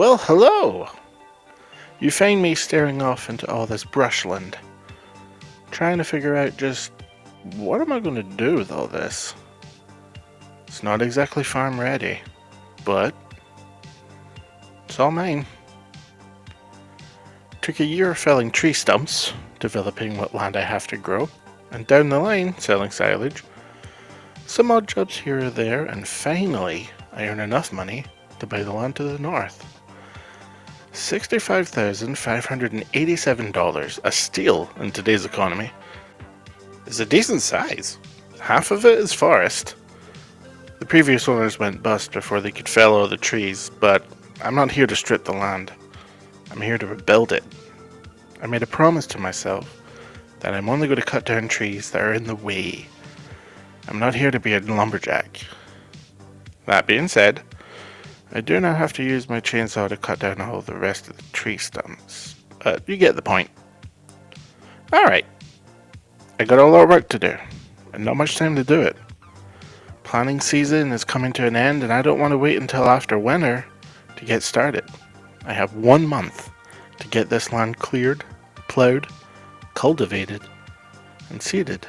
Well, hello! You find me staring off into all this brushland, trying to figure out just what am I going to do with all this? It's not exactly farm ready, but it's all mine. Took a year of felling tree stumps, developing what land I have to grow, and down the line selling silage. Some odd jobs here or there, and finally I earn enough money to buy the land to the north. $65,587, a steal in today's economy, is a decent size. Half of it is forest. The previous owners went bust before they could fell all the trees, but I'm not here to strip the land. I'm here to rebuild it. I made a promise to myself that I'm only going to cut down trees that are in the way. I'm not here to be a lumberjack. That being said, I do now have to use my chainsaw to cut down all the rest of the tree stumps, but you get the point. Alright, I got a lot of work to do, and not much time to do it. Planting season is coming to an end, and I don't want to wait until after winter to get started. I have 1 month to get this land cleared, plowed, cultivated, and seeded.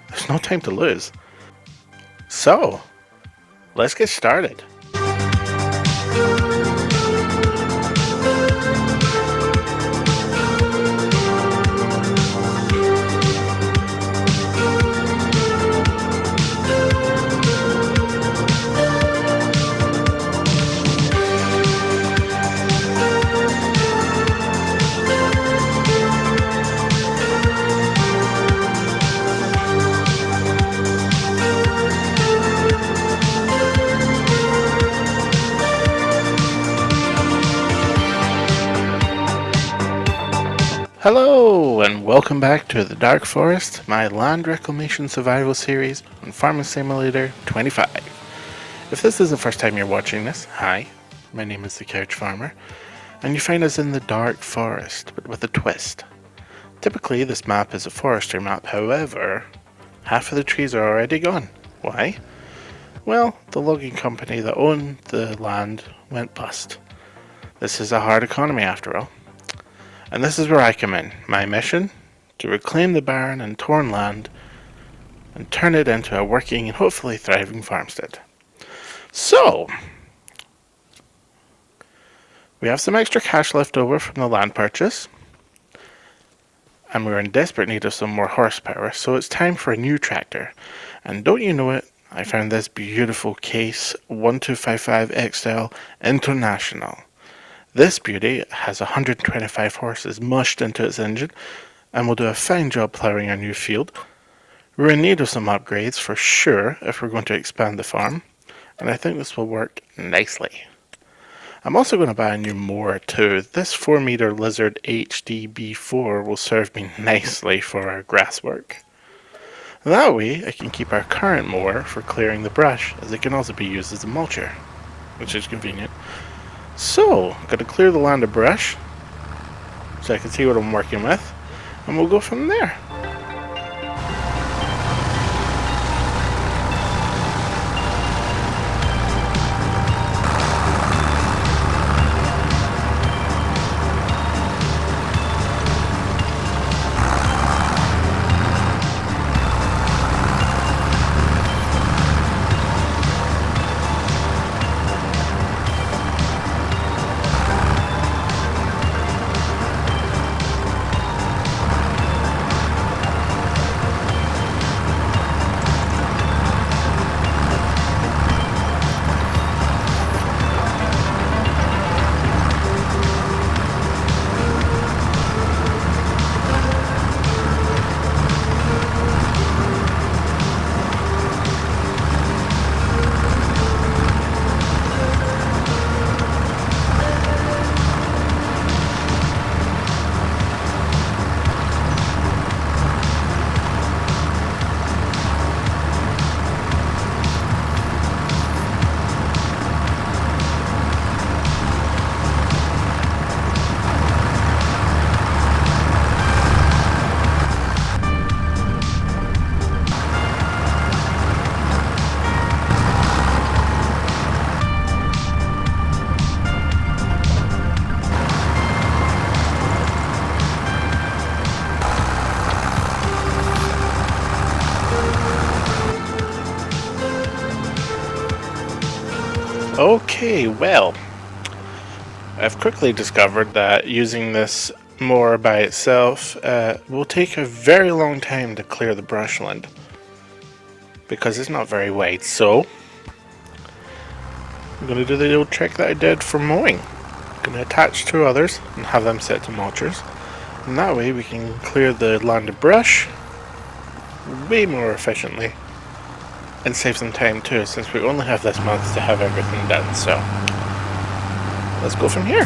There's no time to lose. So, let's get started. Hello, and welcome back to The Dark Forest, my land reclamation survival series on Farming Simulator 25. If this is the first time you're watching this, hi, my name is TheCouchFarmer, and you find us in the Dark Forest, but with a twist. Typically, this map is a forestry map, however, half of the trees are already gone. Why? Well, the logging company that owned the land went bust. This is a hard economy after all. And this is where I come in. My mission? To reclaim the barren and torn land and turn it into a working and hopefully thriving farmstead. So, we have some extra cash left over from the land purchase, and we're in desperate need of some more horsepower, so it's time for a new tractor. And don't you know it, I found this beautiful Case 1255 XL International. This beauty has 125 horses mushed into its engine and will do a fine job ploughing our new field. We're in need of some upgrades for sure if we're going to expand the farm, and I think this will work nicely. I'm also going to buy a new mower too. This 4-meter Lizard HDB4 will serve me nicely for our grass work. That way I can keep our current mower for clearing the brush, as it can also be used as a mulcher, which is convenient. So, I'm going to clear the land of brush so I can see what I'm working with, and we'll go from there. Okay, well, I've quickly discovered that using this mower by itself will take a very long time to clear the brushland because it's not very wide. So I'm going to do the old trick that I did for mowing. I'm going to attach two others and have them set to mulchers, and that way we can clear the land of brush way more efficiently and save some time too, since we only have this month to have everything done. So let's go from here.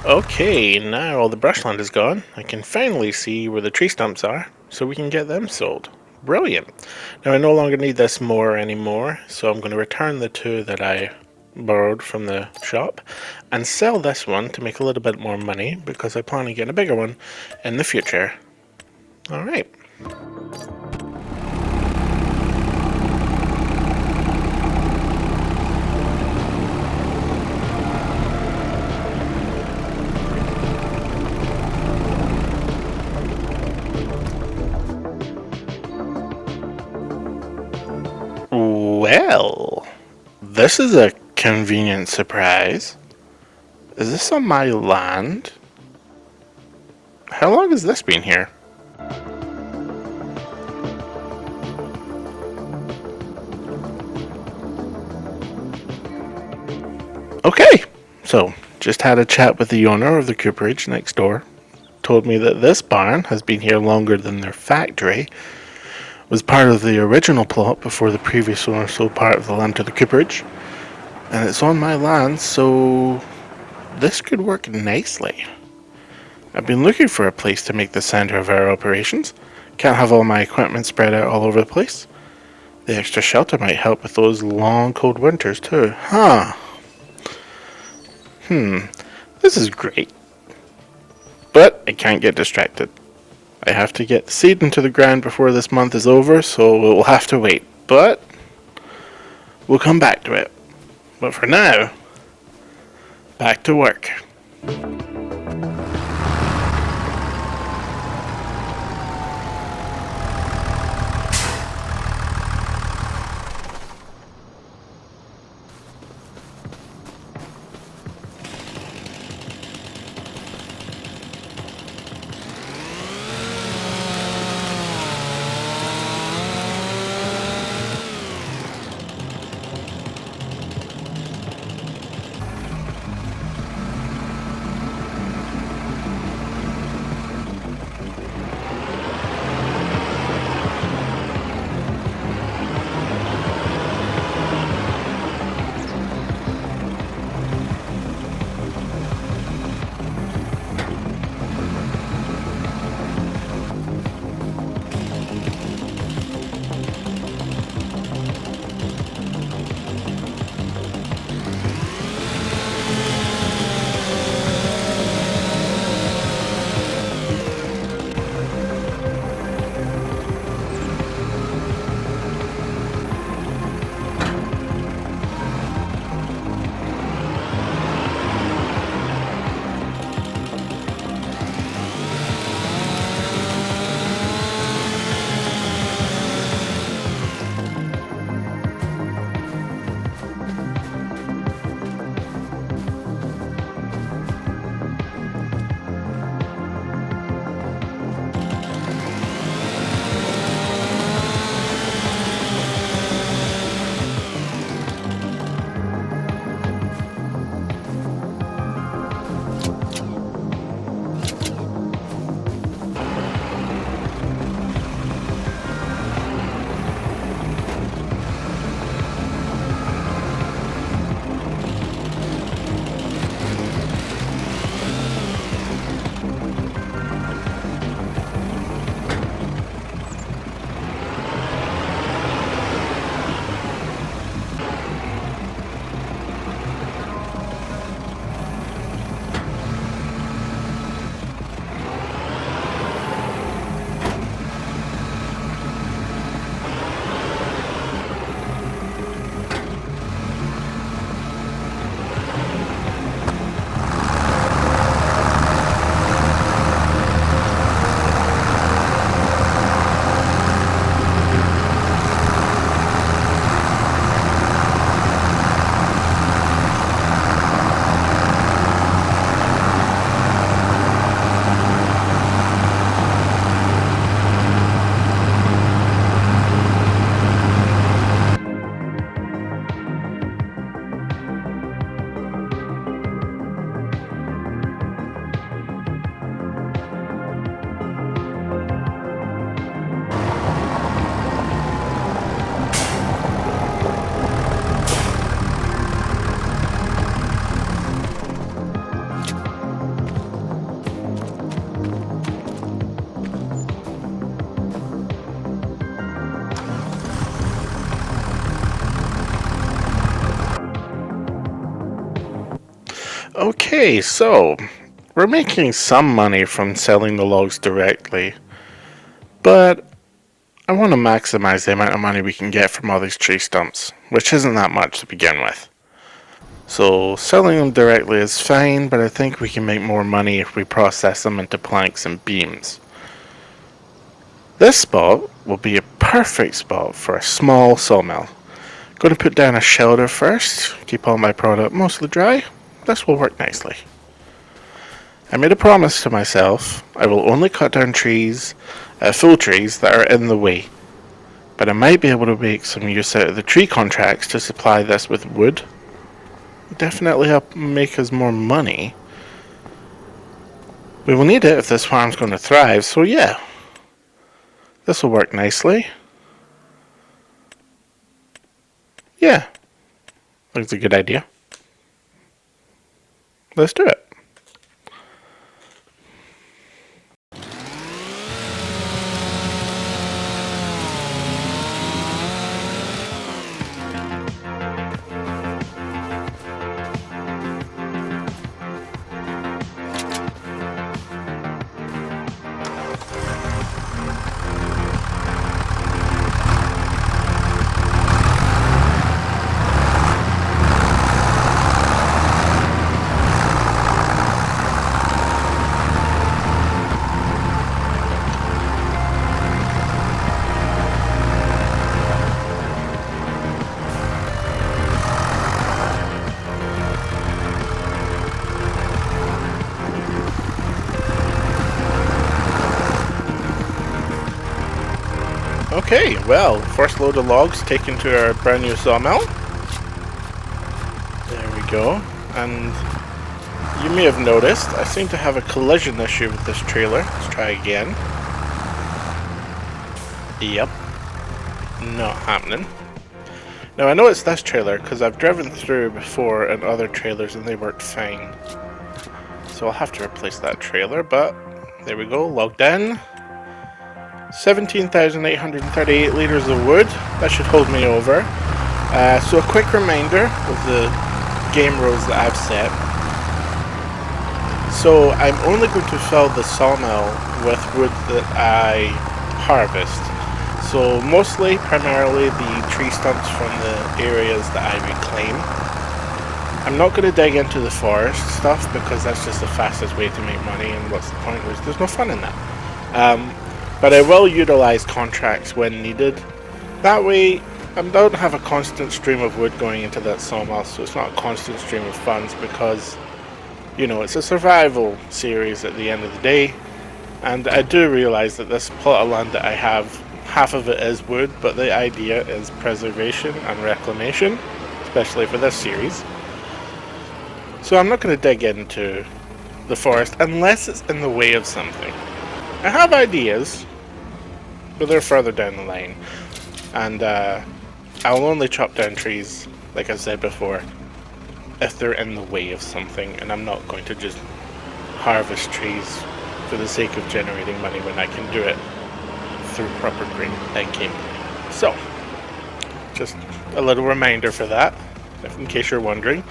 Okay, now all the brushland is gone. I can finally see where the tree stumps are, so we can get them sold. Brilliant. Now I no longer need this mower anymore, so I'm going to return the two that I borrowed from the shop and sell this one to make a little bit more money because I plan on getting a bigger one in the future. Alright. Well, this is a convenient surprise. Is this on my land? How long has this been here? Okay, so just had a chat with the owner of the cooperage next door. Told me that this barn has been here longer than their factory. Was part of the original plot before the previous owner sold part of the land to the cooperage. And it's on my land, so this could work nicely. I've been looking for a place to make the center of our operations. Can't have all my equipment spread out all over the place. The extra shelter might help with those long cold winters too. This is great. But I can't get distracted. I have to get the seed into the ground before this month is over, so we'll have to wait. But we'll come back to it. But for now, Back to work. Okay, so we're making some money from selling the logs directly, but I want to maximize the amount of money we can get from all these tree stumps, which isn't that much to begin with. So selling them directly is fine, but I think we can make more money if we process them into planks and beams. This spot will be a perfect spot for a small sawmill. Going to put down a shelter first, keep all my product mostly dry. This will work nicely. I made a promise to myself, I will only cut down trees, full trees that are in the way. But I might be able to make some use out of the tree contracts to supply this with wood. Definitely help make us more money. We will need it if this farm's going to thrive, so yeah. This will work nicely. Yeah. Looks a good idea. Let's do it. Okay, well, first load of logs taken to our brand new sawmill. There we go. And you may have noticed, I seem to have a collision issue with this trailer. Let's try again. Yep. Not happening. Now I know it's this trailer because I've driven through before in other trailers and they worked fine. So I'll have to replace that trailer, but there we go, logged in. 17,838 litres of wood. That should hold me over. So a quick reminder of the game rules that I've set. So I'm only going to fill the sawmill with wood that I harvest. So mostly, primarily the tree stumps from the areas that I reclaim. I'm not going to dig into the forest stuff because that's just the fastest way to make money, and what's the point? There's no fun in that. But I will utilize contracts when needed. That way I don't have a constant stream of wood going into that sawmill, so it's not a constant stream of funds because, you know, it's a survival series at the end of the day. And I do realize that this plot of land that I have, half of it is wood, but the idea is preservation and reclamation, especially for this series. So I'm not going to dig into the forest unless it's in the way of something. I have ideas, but they're further down the line. And I'll only chop down trees, like I said before, if they're in the way of something, and I'm not going to just harvest trees for the sake of generating money when I can do it through proper green thinking. So, just a little reminder for that, in case you're wondering.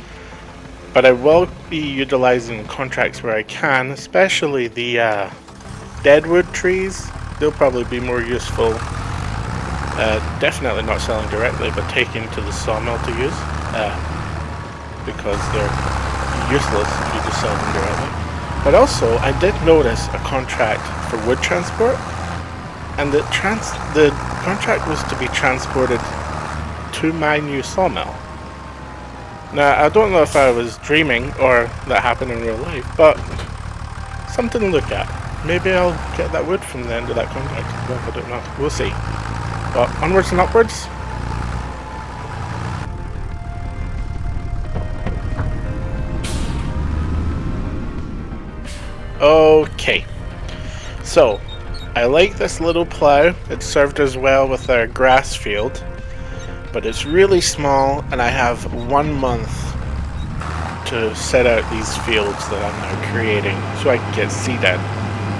But I will be utilizing contracts where I can, especially the deadwood trees. They'll probably be more useful. Definitely not selling directly, but taking to the sawmill to use, because they're useless if you just sell them directly. But also, I did notice a contract for wood transport, and the contract was to be transported to my new sawmill. Now, I don't know if I was dreaming or that happened in real life, but something to look at. Maybe I'll get that wood from the end of that contract. Well, I don't know. We'll see. But onwards and upwards. Okay. So, I like this little plow. It served us well with our grass field. But it's really small, and I have 1 month to set out these fields that I'm now creating so I can get seed in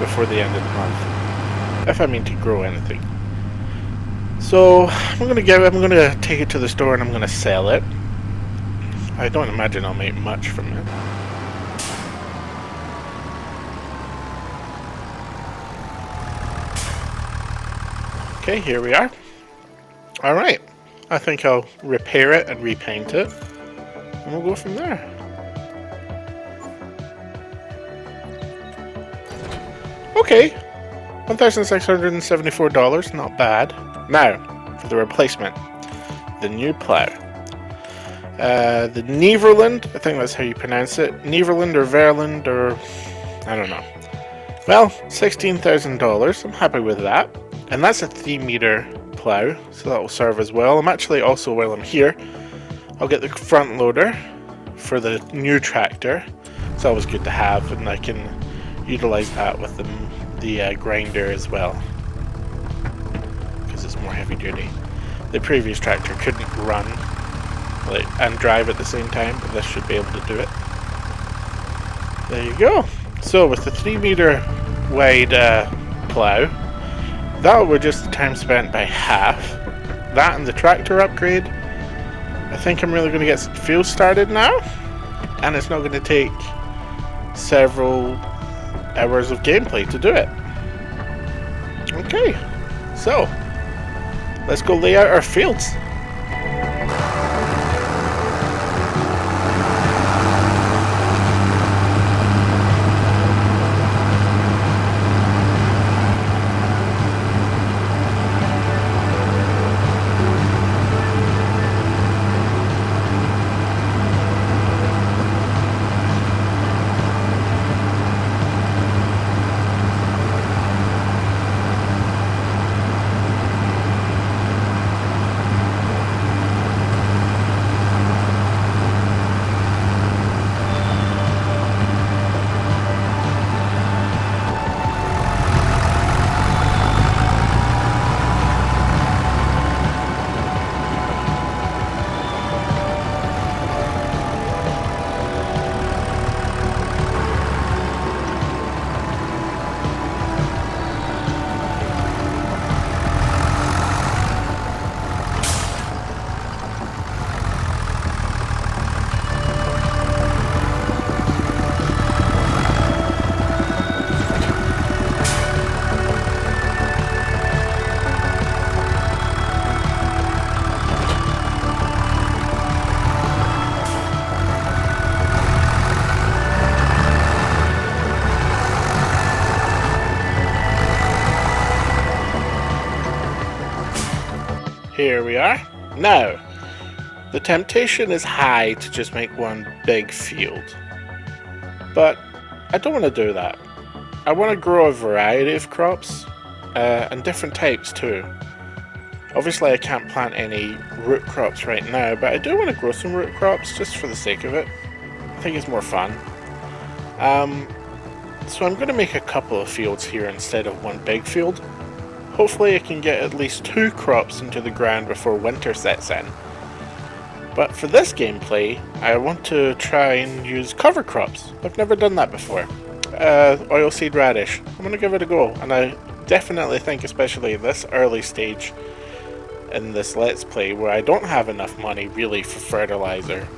before the end of the month, if I mean to grow anything. So I'm gonna take it to the store and I'm gonna sell it. I don't imagine I'll make much from it. Okay, here we are. Alright, I think I'll repair it and repaint it, and we'll go from there. Okay, $1,674, not bad. Now, for the replacement, the new plow. The Neverland, I think that's how you pronounce it. Neverland or Verland or I don't know. Well, $16,000, I'm happy with that. And that's a 3-meter plow, so that will serve as well. I'm actually also, while I'm here, I'll get the front loader for the new tractor. It's always good to have, and I can utilize that with the grinder as well, because it's more heavy duty. The previous tractor couldn't run and drive at the same time, but this should be able to do it. There you go. So with the 3-meter wide plow, that will reduce the time spent by half. That and the tractor upgrade, I think I'm really going to get some fuel started now, and it's not going to take several hours of gameplay to do it. Okay, so let's go lay out our fields. Here we are. Now, the temptation is high to just make one big field. But I don't want to do that. I want to grow a variety of crops, and different types too. Obviously I can't plant any root crops right now, but I do want to grow some root crops just for the sake of it. I think it's more fun. So I'm going to make a couple of fields here instead of one big field. Hopefully I can get at least 2 crops into the ground before winter sets in. But for this gameplay, I want to try and use cover crops. I've never done that before. Oilseed radish. I'm going to give it a go, and I definitely think, especially this early stage in this Let's Play, where I don't have enough money really for fertilizer,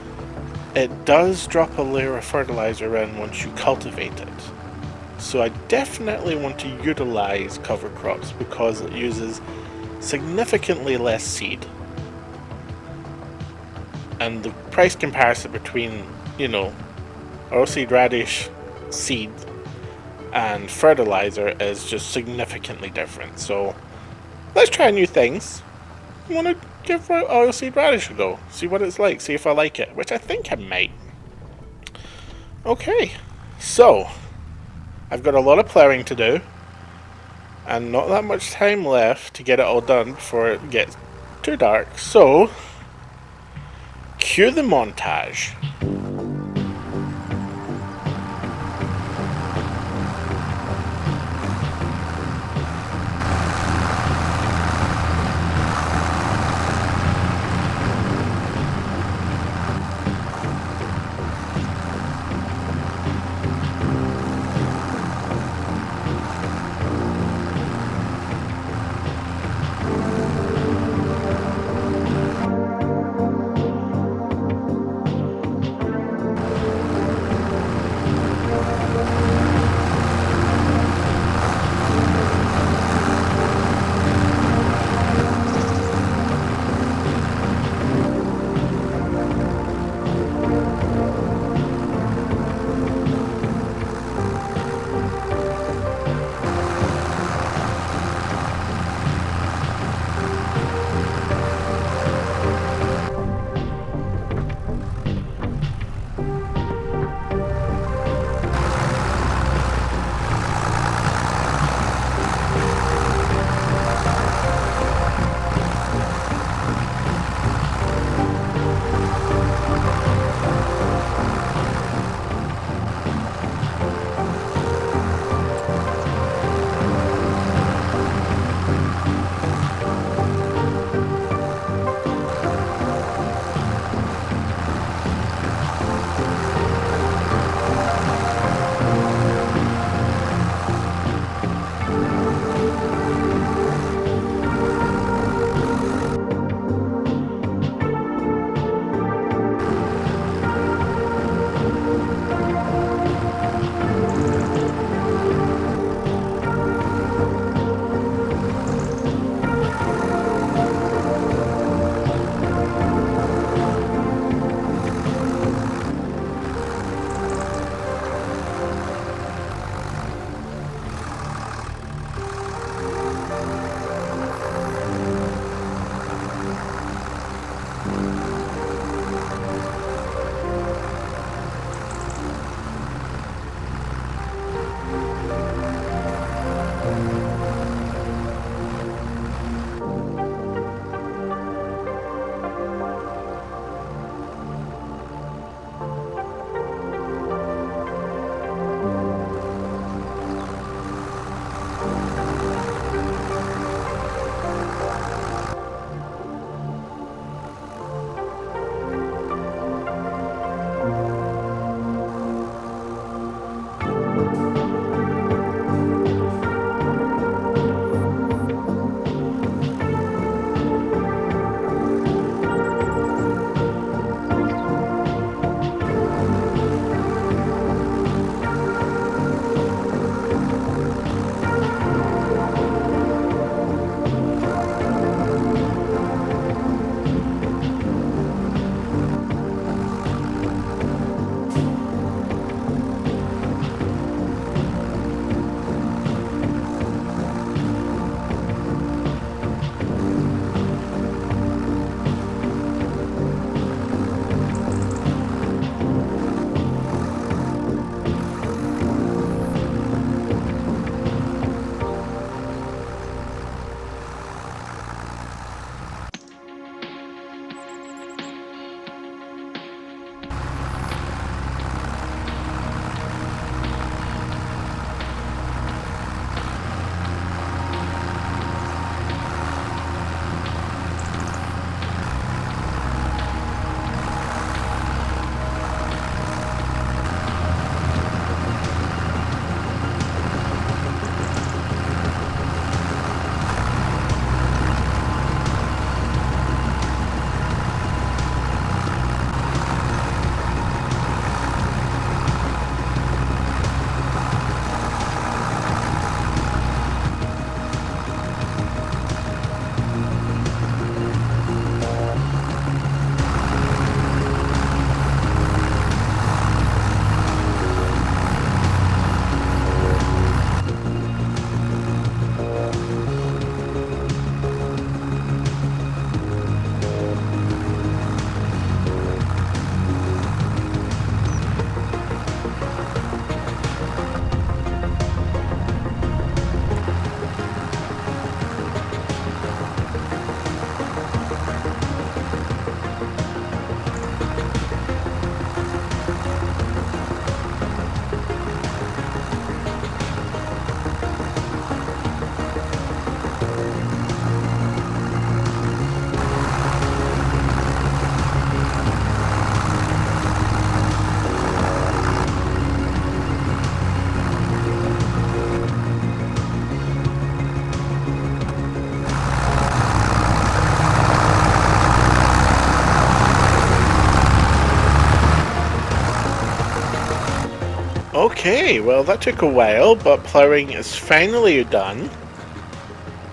it does drop a layer of fertilizer in once you cultivate it. So I definitely want to utilize cover crops because it uses significantly less seed. And the price comparison between, oilseed radish seed and fertilizer is just significantly different. So let's try new things. I want to give oilseed radish a go, see what it's like, see if I like it, which I think I might. Okay, so I've got a lot of ploughing to do and not that much time left to get it all done before it gets too dark, so cue the montage. Okay, well that took a while, but ploughing is finally done.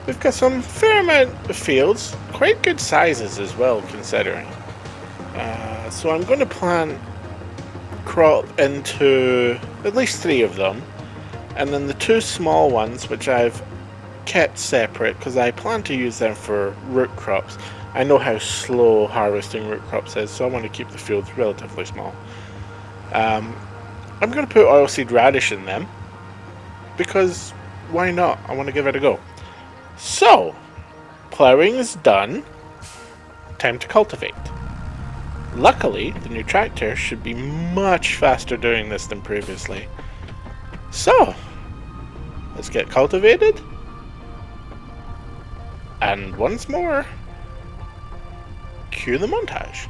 We've got some fair amount of fields, quite good sizes as well, considering. So I'm going to plant crop into at least 3 of them, and then the 2 small ones, which I've kept separate because I plan to use them for root crops. I know how slow harvesting root crops is, so I want to keep the fields relatively small. I'm going to put oilseed radish in them, because why not? I want to give it a go. So, ploughing is done. Time to cultivate. Luckily, the new tractor should be much faster doing this than previously. So, let's get cultivated. And once more, cue the montage.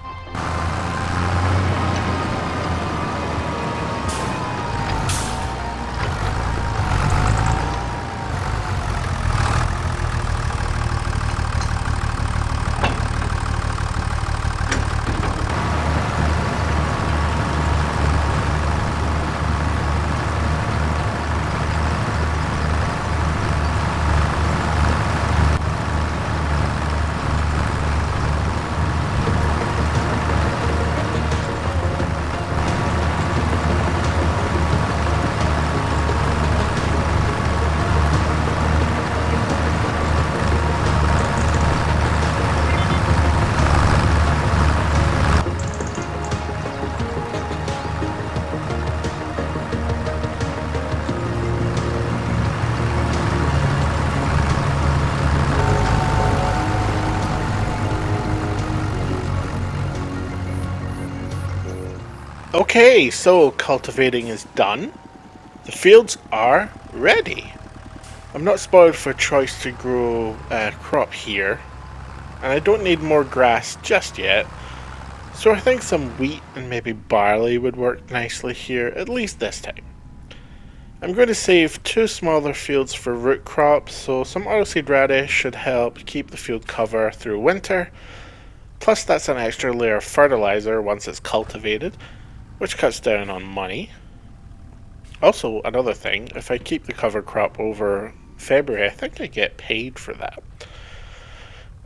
Okay, so cultivating is done. The fields are ready. I'm not spoiled for choice to grow a crop here, and I don't need more grass just yet, so I think some wheat and maybe barley would work nicely here, at least this time. I'm going to save 2 smaller fields for root crops, so some oilseed radish should help keep the field cover through winter, plus that's an extra layer of fertilizer once it's cultivated, which cuts down on money. Also, another thing, if I keep the cover crop over February, I think I get paid for that.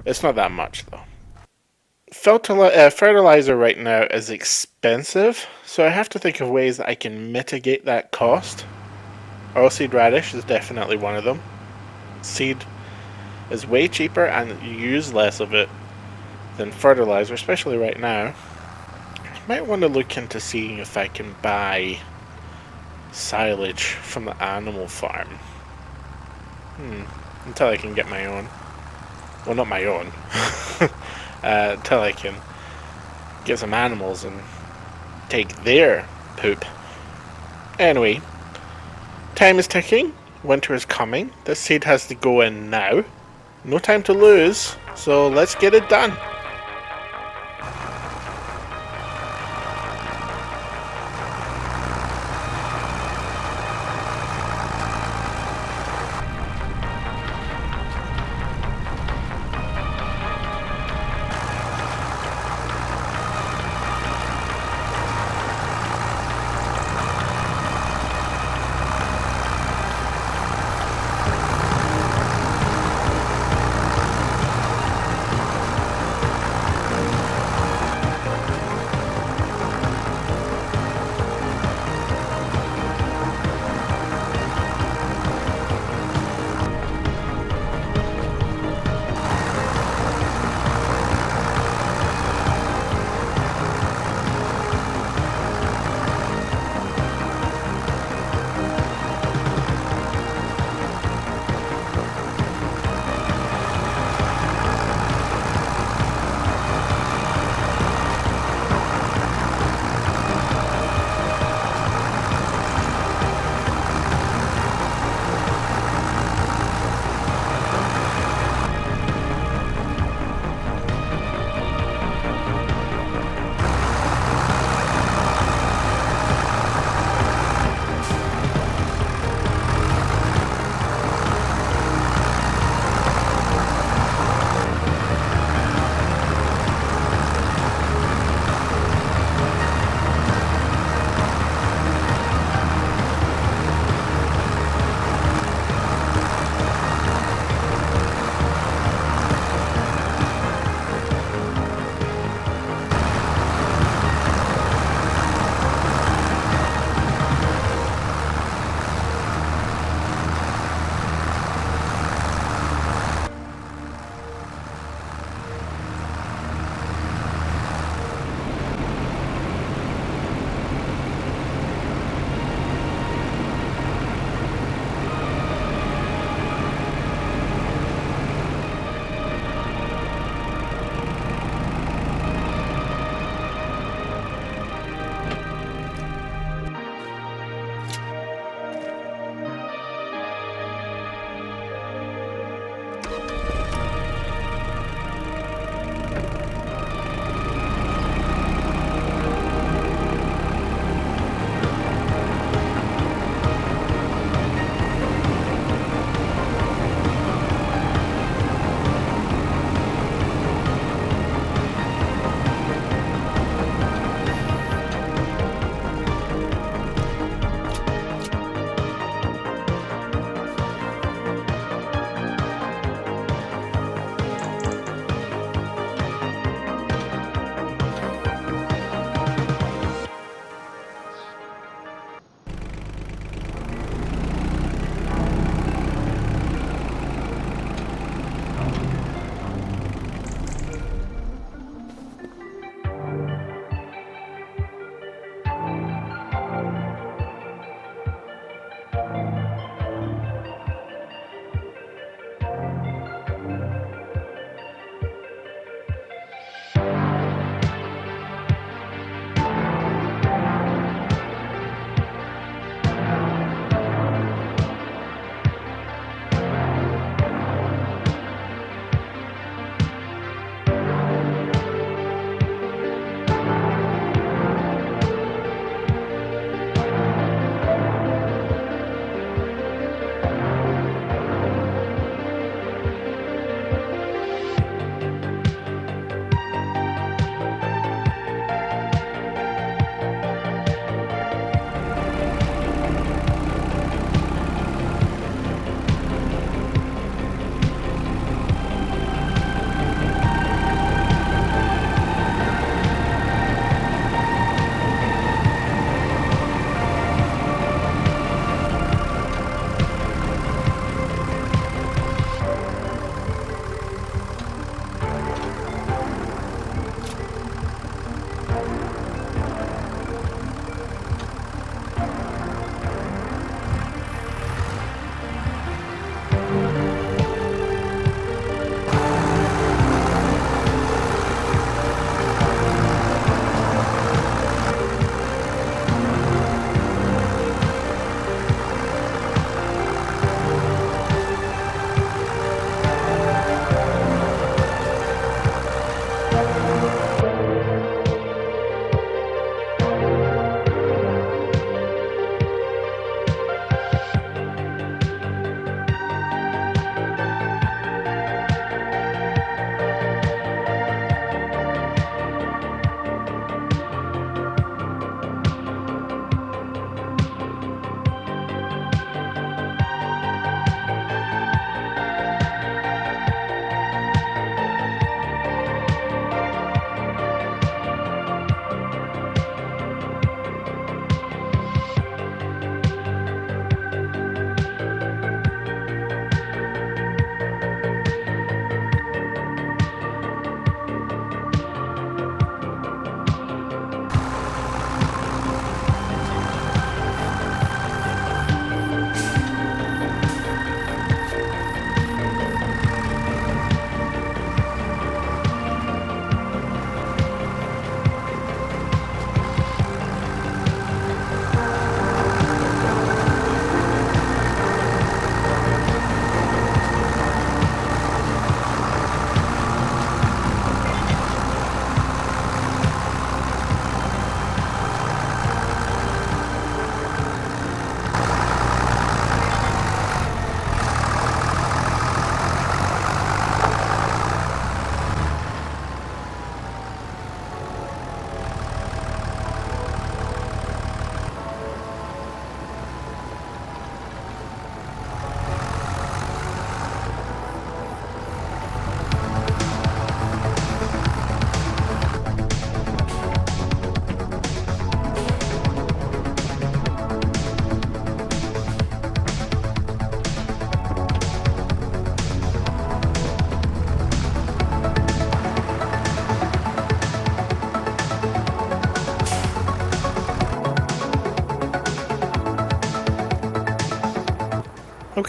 It's not that much though. Fertilizer right now is expensive, so I have to think of ways that I can mitigate that cost. Oilseed radish is definitely one of them. Seed is way cheaper and you use less of it than fertilizer, especially right now. Might want to look into seeing if I can buy silage from the animal farm. Until I can get my own. Well, not my own. Until I can get some animals and take their poop. Anyway, time is ticking. Winter is coming. This seed has to go in now. No time to lose, so let's get it done.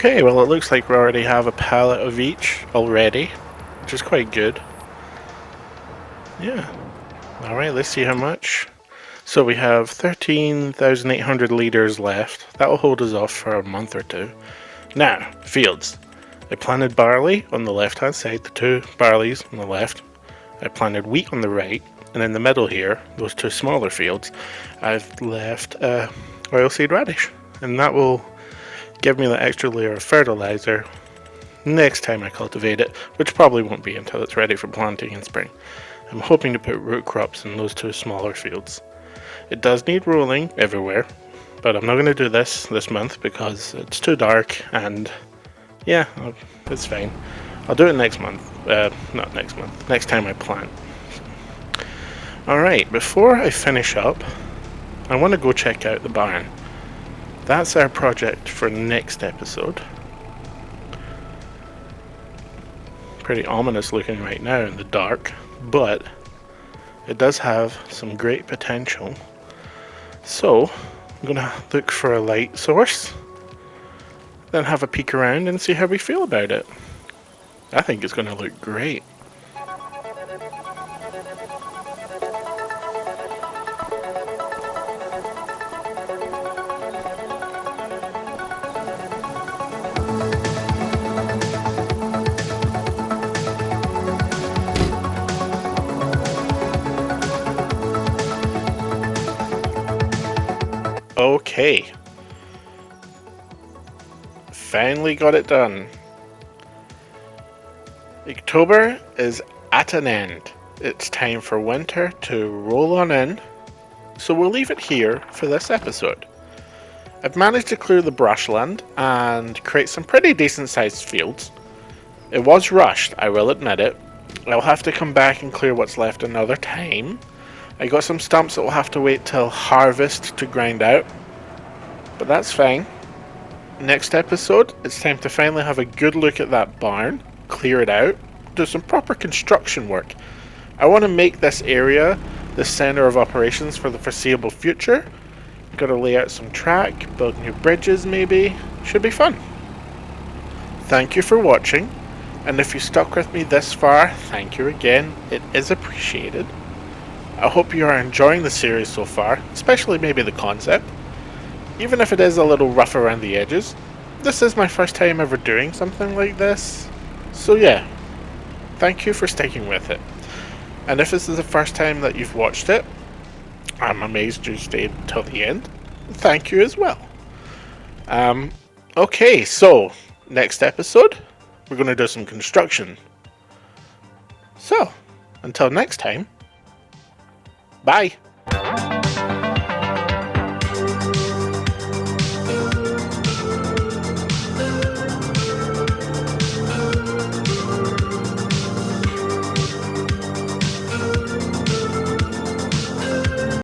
Okay, well it looks like we already have a pallet of each already, which is quite good. Yeah. Alright, let's see how much. So we have 13,800 litres left. That will hold us off for a month or two. Now, fields. I planted barley on the left hand side, the two barleys on the left. I planted wheat on the right, and in the middle here, those two smaller fields, I've left oilseed radish. And that will give me the extra layer of fertilizer next time I cultivate it, which probably won't be until it's ready for planting in spring. I'm hoping to put root crops in those two smaller fields. It does need rolling everywhere, but I'm not going to do this month because it's too dark, and yeah, it's fine. I'll do it next month. Not next month. Next time I plant. Alright, before I finish up, I want to go check out the barn. That's our project for next episode. Pretty ominous looking right now in the dark, but it does have some great potential. So, I'm going to look for a light source, then have a peek around and see how we feel about it. I think it's going to look great. Okay. Finally got it done. October is at an end. It's time for winter to roll on in, so we'll leave it here for this episode. I've managed to clear the brushland and create some pretty decent sized fields. It was rushed, I will admit it. I'll have to come back and clear what's left another time. I got some stumps that will have to wait till harvest to grind out, but that's fine. Next episode, it's time to finally have a good look at that barn, clear it out, do some proper construction work. I want to make this area the center of operations for the foreseeable future. Got to lay out some track, build new bridges maybe. Should be fun. Thank you for watching, and if you stuck with me this far, thank you again. It is appreciated. I hope you are enjoying the series so far, especially maybe the concept. Even if it is a little rough around the edges, this is my first time ever doing something like this. So yeah, thank you for sticking with it. And if this is the first time that you've watched it, I'm amazed you stayed till the end. Thank you as well. Okay, so next episode, we're going to do some construction. So, until next time, bye.